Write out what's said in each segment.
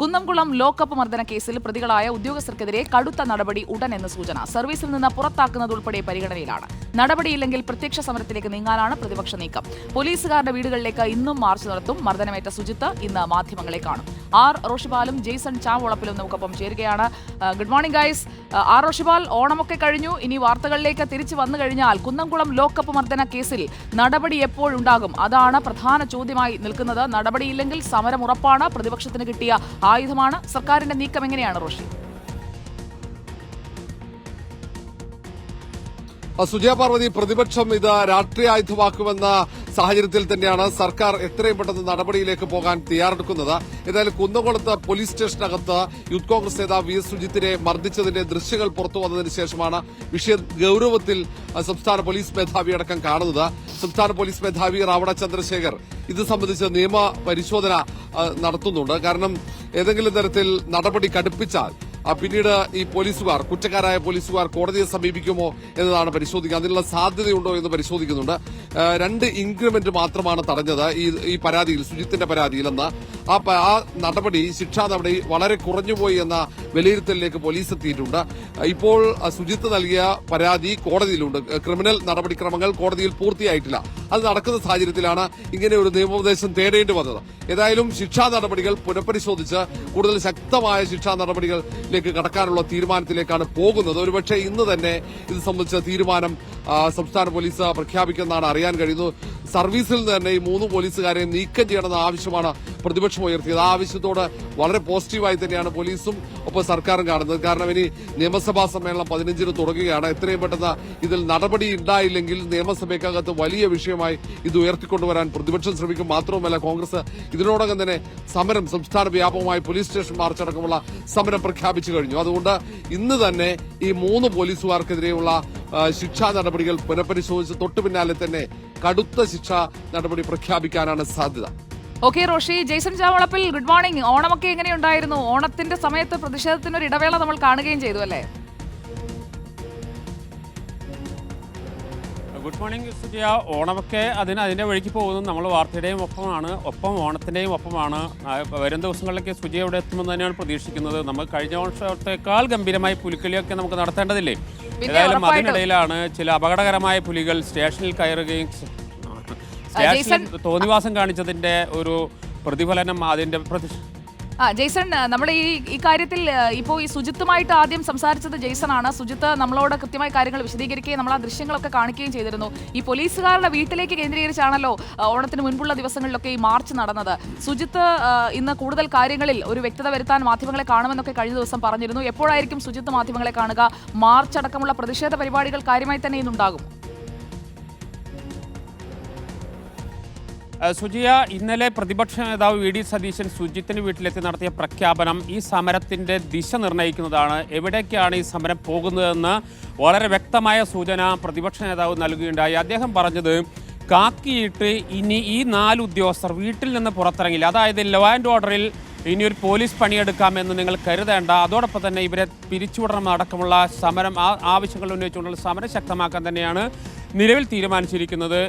Kunnamkulam lockup മർദ്ദന കേസിൽ പ്രതികളായ ഉദ്യോഗസ്ഥർക്കെതിരെ കടുത്ത നടപടി ഉടൻ എന്ന് സൂചന. സർവീസിൽ നിന്ന് പുറത്താക്കുന്നതുൾപ്പെടെ പരിഗണനയിലാണ്. നടപടിയില്ലെങ്കിൽ പ്രത്യക്ഷ സമരത്തിലേക്ക് നീങ്ങാനാണ് പ്രതിപക്ഷ നീക്കം. പോലീസുകാരുടെ വീടുകളിലേക്ക് ഇന്നും മാർച്ച് നടത്തും. മർദ്ദനമേറ്റ സുജിത്ത് ഇന്ന് മാധ്യമങ്ങളെ കാണും. ആർ റോഷിപാലും ജെയ്സൺ ചാവളപ്പിലും നമുക്കൊപ്പം ചേരുകയാണ്. Good morning guys. ആർ റോഷിപാൽ, ഓണമൊക്കെ കഴിഞ്ഞു. ഇനി വാർത്തകളിലേക്ക് തിരിച്ചു വന്നു കഴിഞ്ഞാൽ കുന്നംകുളം ലോക്കപ്പ് മർദ്ദന കേസിൽ നടപടി എപ്പോഴുണ്ടാകും? അതാണ് പ്രധാന ചോദ്യമായി നിൽക്കുന്നത്. നടപടിയില്ലെങ്കിൽ സമരം ഉറപ്പാണ്. പ്രതിപക്ഷത്തിന് കിട്ടിയ ആയുധമാണ്. സർക്കാരിന്റെ നീക്കം എങ്ങനെയാണ് റോഷി? സുജയ പാർവതി, പ്രതിപക്ഷം ഇത് രാഷ്ട്രീയ ആയുധമാക്കുമെന്ന സാഹചര്യത്തിൽ തന്നെയാണ് സർക്കാർ എത്രയും പെട്ടെന്ന് നടപടിയിലേക്ക് പോകാൻ തയ്യാറെടുക്കുന്നത്. ഏതായാലും കുന്നംകുളത്ത് പോലീസ് സ്റ്റേഷനകത്ത് യൂത്ത് കോൺഗ്രസ് നേതാവ് വി എസ് സുജിത്തിനെ മർദ്ദിച്ചതിന്റെ ദൃശ്യങ്ങൾ പുറത്തു വന്നതിന് ശേഷമാണ് വിഷയം ഗൌരവത്തിൽ സംസ്ഥാന പോലീസ് മേധാവി അടക്കം കാണുന്നത്. സംസ്ഥാന പോലീസ് മേധാവി റാവണ ചന്ദ്രശേഖർ ഇത് സംബന്ധിച്ച് നിയമ പരിശോധന നടത്തുന്നുണ്ട്. കാരണം ഏതെങ്കിലും തരത്തിൽ നടപടി കടുപ്പിച്ചാൽ പിന്നീട് ഈ പോലീസുകാർ, കുറ്റക്കാരായ പോലീസുകാർ കോടതിയെ സമീപിക്കുമോ എന്നതാണ് പരിശോധിക്കുക. അതിനുള്ള സാധ്യതയുണ്ടോ എന്ന് പരിശോധിക്കുന്നുണ്ട്. 2 ഇൻക്രിമെന്റ് മാത്രമാണ് തടഞ്ഞത് ഈ പരാതിയിൽ, സുജിത്തിന്റെ പരാതിയിലെന്ന്. ആ നടപടി, ശിക്ഷാ നടപടി വളരെ കുറഞ്ഞുപോയി എന്ന വിലയിരുത്തലിലേക്ക് പോലീസ് എത്തിയിട്ടുണ്ട്. ഇപ്പോൾ സുജിത്ത് നൽകിയ പരാതി കോടതിയിലുണ്ട്. ക്രിമിനൽ നടപടിക്രമങ്ങൾ കോടതിയിൽ പൂർത്തിയായിട്ടില്ല. അത് നടക്കുന്ന സാഹചര്യത്തിലാണ് ഇങ്ങനെ ഒരു നിയമോപദേശം തേടേണ്ടി വന്നത്. ഏതായാലും ശിക്ഷാ നടപടികൾ പുനഃപരിശോധിച്ച് കൂടുതൽ ശക്തമായ ശിക്ഷാ നടപടികളിലേക്ക് കടക്കാനുള്ള തീരുമാനത്തിലേക്കാണ് പോകുന്നത്. ഒരുപക്ഷെ ഇന്ന് തന്നെ ഇത് സംബന്ധിച്ച തീരുമാനം സംസ്ഥാന പോലീസ് പ്രഖ്യാപിക്കുമെന്നാണ് അറിയാൻ കഴിയുന്നത്. സർവീസിൽ നിന്ന് തന്നെ ഈ 3 പോലീസുകാരെ നീക്കം ചെയ്യണമെന്ന ആവശ്യമാണ് പ്രതിപക്ഷം ഉയർത്തിയത്. ആ ആവശ്യത്തോട് വളരെ പോസിറ്റീവായി തന്നെയാണ് പോലീസും ഒപ്പം സർക്കാരും കാണുന്നത്. കാരണം ഇനി നിയമസഭാ സമ്മേളനം 15-ന് തുടങ്ങുകയാണ്. എത്രയും പെട്ടെന്ന് ഇതിൽ നടപടി ഉണ്ടായില്ലെങ്കിൽ നിയമസഭയ്ക്കകത്ത് വലിയ വിഷയമായി ഇത് ഉയർത്തിക്കൊണ്ടുവരാൻ പ്രതിപക്ഷം ശ്രമിക്കും. മാത്രവുമല്ല, കോൺഗ്രസ് ഇതിനോടകം തന്നെ സമരം, സംസ്ഥാന വ്യാപകമായി പോലീസ് സ്റ്റേഷൻ മാർച്ച് അടക്കമുള്ള സമരം പ്രഖ്യാപിച്ചു കഴിഞ്ഞു. അതുകൊണ്ട് ഇന്ന് തന്നെ ഈ 3 പോലീസുകാർക്കെതിരെയുള്ള ശിക്ഷാ നടപടികൾ പുനഃപരിശോധിച്ച് തൊട്ടു പിന്നാലെ തന്നെ കടുത്ത ശിക്ഷാ നടപടി പ്രഖ്യാപിക്കാനാണ് സാധ്യത. Okay Roshi. Jaison Chavalappil, good morning. ഓണമൊക്കെ എങ്ങനെയുണ്ടായിരുന്നു? ഓണത്തിന്റെ സമയത്ത് പ്രതിഷേധത്തിനൊരു ഇടവേള നമ്മൾ കാണുകയും ചെയ്തു അല്ലേ? Good morning Sujiya. ഓണമൊക്കെ അതിന്റെ വഴിക്ക് പോകുന്നു. നമ്മൾ വാർത്തയുടെയും ഒപ്പമാണ്, ഒപ്പം ഓണത്തിന്റെയും ഒപ്പമാണ്. വരും ദിവസങ്ങളിലൊക്കെ സുജിയ ഇവിടെ എത്തുമെന്ന് തന്നെയാണ് പ്രതീക്ഷിക്കുന്നത്. നമ്മൾ കഴിഞ്ഞ വർഷത്തേക്കാൾ ഗംഭീരമായി പുലിക്കളിയൊക്കെ നമുക്ക് നടത്തേണ്ടതില്ലേ? ഏതായാലും അതിനിടയിലാണ് ചില അപകടകരമായ പുലികൾ സ്റ്റേഷനിൽ കയറുകയും സ്റ്റേഷനിൽ തോന്നിവാസം കാണിച്ചതിന്റെ ഒരു പ്രതിഫലനം അതിന്റെ ജെയ്സൺ, നമ്മൾ ഈ കാര്യത്തിൽ ഇപ്പോൾ ഈ സുജിത്തുമായിട്ട് ആദ്യം സംസാരിച്ചത് ജെയ്സൺ ആണ്. സുജിത്ത് നമ്മളോട് കൃത്യമായ കാര്യങ്ങൾ വിശദീകരിക്കുകയും നമ്മൾ ആ ദൃശ്യങ്ങളൊക്കെ കാണിക്കുകയും ചെയ്തിരുന്നു. ഈ പോലീസുകാരുടെ വീട്ടിലേക്ക് കേന്ദ്രീകരിച്ചാണല്ലോ ഓണത്തിന് മുൻപുള്ള ദിവസങ്ങളിലൊക്കെ ഈ മാർച്ച് നടന്നത്. സുജിത്ത് ഇന്ന് കൂടുതൽ കാര്യങ്ങളിൽ ഒരു വ്യക്തത വരുത്താൻ മാധ്യമങ്ങളെ കാണുമെന്നൊക്കെ കഴിഞ്ഞ ദിവസം പറഞ്ഞിരുന്നു. എപ്പോഴായിരിക്കും സുജിത്ത് മാധ്യമങ്ങളെ കാണുക? മാർച്ച് അടക്കമുള്ള പ്രതിഷേധ പരിപാടികൾ കാര്യമായി തന്നെ ഇന്നുണ്ടാകും. സുജിയ, ഇന്നലെ പ്രതിപക്ഷ നേതാവ് വി ഡി സതീശൻ സുജിത്തിന് വീട്ടിലെത്തി നടത്തിയ പ്രഖ്യാപനം ഈ സമരത്തിൻ്റെ ദിശ നിർണ്ണയിക്കുന്നതാണ്. എവിടേക്കാണ് ഈ സമരം പോകുന്നതെന്ന് വളരെ വ്യക്തമായ സൂചന പ്രതിപക്ഷ നേതാവ് നൽകുകയുണ്ടായി. അദ്ദേഹം പറഞ്ഞത്, കാക്കിയിട്ട് ഇനി ഈ 4 ഉദ്യോഗസ്ഥർ വീട്ടിൽ നിന്ന് പുറത്തിറങ്ങില്ല. അതായത് ലോ ആൻഡ് ഓർഡറിൽ ഇനിയൊരു പോലീസ് പണിയെടുക്കാമെന്ന് നിങ്ങൾ കരുതേണ്ട. അതോടൊപ്പം തന്നെ ഇവരെ പിരിച്ചുവിടണം അടക്കമുള്ള സമരം, ആവശ്യങ്ങൾ ഉന്നയിച്ചുകൊണ്ടുള്ള സമരം ശക്തമാക്കാൻ തന്നെയാണ് നിലവിൽ തീരുമാനിച്ചിരിക്കുന്നത്.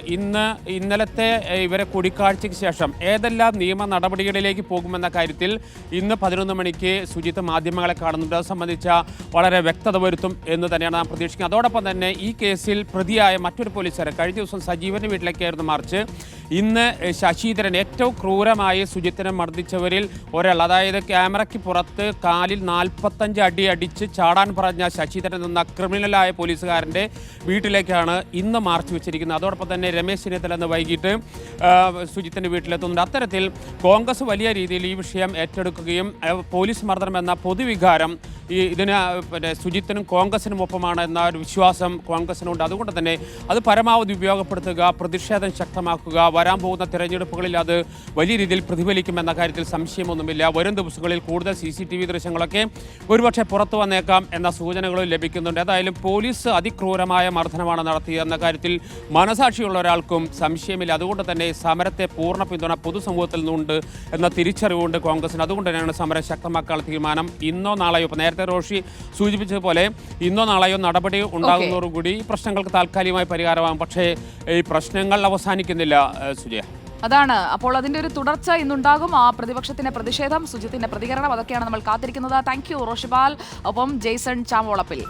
ഇന്നലത്തെ ഇവരെ കൂടിക്കാഴ്ചയ്ക്ക് ശേഷം ഏതെല്ലാം നിയമ നടപടികളിലേക്ക് പോകുമെന്ന കാര്യത്തിൽ ഇന്ന് 11 മണിക്ക് സുജിത്ത് മാധ്യമങ്ങളെ കാണുന്നുണ്ട്. അത് സംബന്ധിച്ച വളരെ വ്യക്തത വരുത്തും എന്ന് തന്നെയാണ് നാം പ്രതീക്ഷിക്കുന്നത്. അതോടൊപ്പം തന്നെ ഈ കേസിൽ പ്രതിയായ മറ്റൊരു പോലീസുകാരൻ, കഴിഞ്ഞ ദിവസം സജീവന്റെ വീട്ടിലേക്കായിരുന്നു മാർച്ച്. ഇന്ന് ശശീധരൻ, ഏറ്റവും ക്രൂരമായി സുജിത്തിനെ മർദ്ദിച്ചവരിൽ ഒരാൾ, അതായത് ക്യാമറയ്ക്ക് പുറത്ത് കാലിൽ 45 അടി അടിച്ച് ചാടാൻ പറഞ്ഞ ശശീധരൻ എന്ന ക്രിമിനലായ പോലീസുകാരൻ്റെ വീട്ടിലേക്കാണ് ഇന്ന് മാർച്ച് വെച്ചിരിക്കുന്നത്. അതോടൊപ്പം തന്നെ രമേശ് ചെന്നിത്തല ഇന്ന് വൈകിട്ട് സുജിത്തിൻ്റെ വീട്ടിലെത്തുന്നുണ്ട്. അത്തരത്തിൽ കോൺഗ്രസ് വലിയ രീതിയിൽ ഈ വിഷയം ഏറ്റെടുക്കുകയും പോലീസ് മർദ്ദനം എന്ന പൊതുവികാരം ഇതിന് സുജിത്തിനും കോൺഗ്രസിനും ഒപ്പമാണ് എന്ന ഒരു വിശ്വാസം കോൺഗ്രസിനുണ്ട്. അതുകൊണ്ട് തന്നെ അത് പരമാവധി ഉപയോഗപ്പെടുത്തുക, പ്രതിഷേധം ശക്തമാക്കുക. വരാൻ പോകുന്ന തിരഞ്ഞെടുപ്പുകളിൽ അത് വലിയ രീതിയിൽ പ്രതിഫലിക്കുമെന്ന കാര്യത്തിൽ സംശയമൊന്നുമില്ല. വരും ദിവസങ്ങളിൽ കൂടുതൽ CCTV ദൃശ്യങ്ങളൊക്കെ ഒരുപക്ഷെ പുറത്തു വന്നേക്കാം എന്ന സൂചനകളും ലഭിക്കുന്നുണ്ട്. ഏതായാലും പോലീസ് അതിക്രൂരമായ മർദ്ദനമാണ് നടത്തിയതെന്ന കാര്യത്തിൽ മനസാക്ഷിയുള്ള ഒരാൾക്കും സംശയമില്ല. അതുകൊണ്ട് തന്നെ സമരത്തെ പൂർണ്ണ പിന്തുണ പൊതുസമൂഹത്തിൽ നിന്നുണ്ട് എന്ന തിരിച്ചറിവുണ്ട് കോൺഗ്രസിന്. അതുകൊണ്ട് തന്നെയാണ് സമരം ശക്തമാക്കാനുള്ള തീരുമാനം. ഇന്നോ നാളെയോ, ഇപ്പോൾ നേരത്തെ റോഷി സൂചിപ്പിച്ചതുപോലെ ഇന്നോ നാളെയോ നടപടി ഉണ്ടാകുന്നതോടുകൂടി ഈ പ്രശ്നങ്ങൾക്ക് താൽക്കാലികമായി പരിഹാരമാകും. പക്ഷേ ഈ പ്രശ്നങ്ങൾ അവസാനിക്കുന്നില്ല സുജയ. അതാണ്. അപ്പോൾ അതിന്റെ ഒരു തുടർച്ച ഇന്നുണ്ടാകും. ആ പ്രതിപക്ഷത്തിന്റെ പ്രതിഷേധം, സുജിത്തിന്റെ പ്രതികരണം, അതൊക്കെയാണ് നമ്മൾ കാത്തിരിക്കുന്നത്. Thank you റോഷിബാൽ. ഒപ്പം ജെയ്സൺ ചാമോളപ്പിൽ.